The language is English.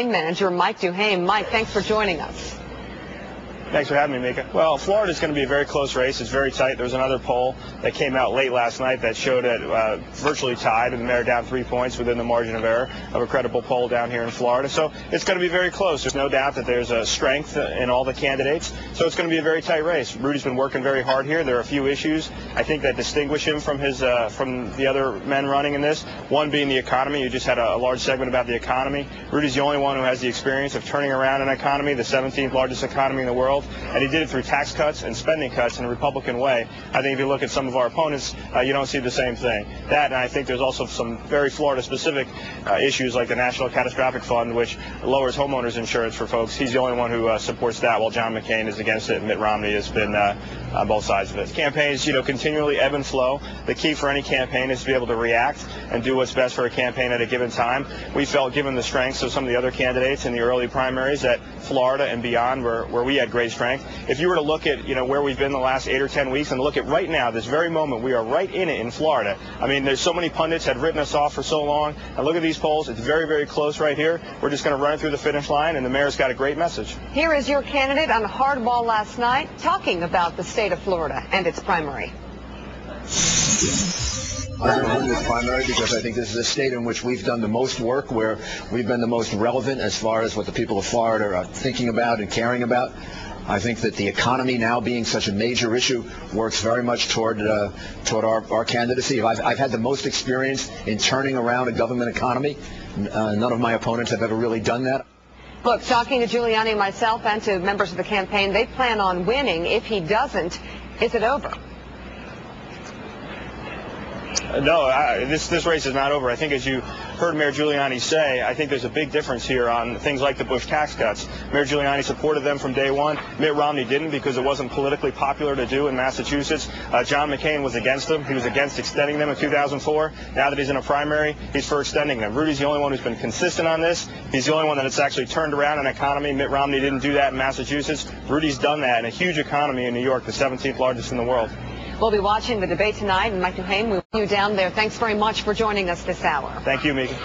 Manager Mike DuHaime. Mike, thanks for joining us. Thanks for having me, Mika. Well, Florida is going to be a very close race. It's very tight. There was another poll that came out late last night that showed it virtually tied, and the mayor down 3 points within the margin of error of a credible poll down here in Florida. So it's going to be very close. There's no doubt that there's a strength in all the candidates. So it's going to be a very tight race. Rudy's been working very hard here. There are a few issues, I think, that distinguish him from the other men running in this. One being the economy. You just had a large segment about the economy. Rudy's the only one who has the experience of turning around an economy, the 17th largest economy in the world. And he did it through tax cuts and spending cuts in a Republican way. I think if you look at some of our opponents, you don't see the same thing. That, and I think there's also some very Florida-specific issues like the National Catastrophic Fund, which lowers homeowners insurance for folks. He's the only one who supports that, while John McCain is against it. Mitt Romney has been on both sides of it. Campaigns, continually ebb and flow. The key for any campaign is to be able to react and do what's best for a campaign at a given time. We felt, given the strengths of some of the other candidates in the early primaries, that Florida and beyond where we had great strength. If you were to look at where we've been the last 8 or 10 weeks and look at right now, this very moment, we are right in it in Florida. I mean, there's so many pundits had written us off for so long. And look at these polls. It's very, very close right here. We're just going to run it through the finish line, and the mayor's got a great message. Here is your candidate on Hardball last night talking about the state of Florida and its primary. I'm going to win this primary because I think this is a state in which we've done the most work, where we've been the most relevant as far as what the people of Florida are thinking about and caring about. I think that the economy now being such a major issue works very much toward our candidacy. I've had the most experience in turning around a government economy. None of my opponents have ever really done that. Look, talking to Giuliani, myself, and to members of the campaign, they plan on winning. If he doesn't, is it over? No, this race is not over. I think, as you heard Mayor Giuliani say, I think there's a big difference here on things like the Bush tax cuts. Mayor Giuliani supported them from day one. Mitt Romney didn't, because it wasn't politically popular to do in Massachusetts. John McCain was against them. He was against extending them in 2004. Now that he's in a primary, he's for extending them. Rudy's the only one who's been consistent on this. He's the only one that's actually turned around an economy. Mitt Romney didn't do that in Massachusetts. Rudy's done that in a huge economy in New York, the 17th largest in the world. We'll be watching the debate tonight, and Mike DuHaime, we'll see you down there. Thanks very much for joining us this hour. Thank you, Mika.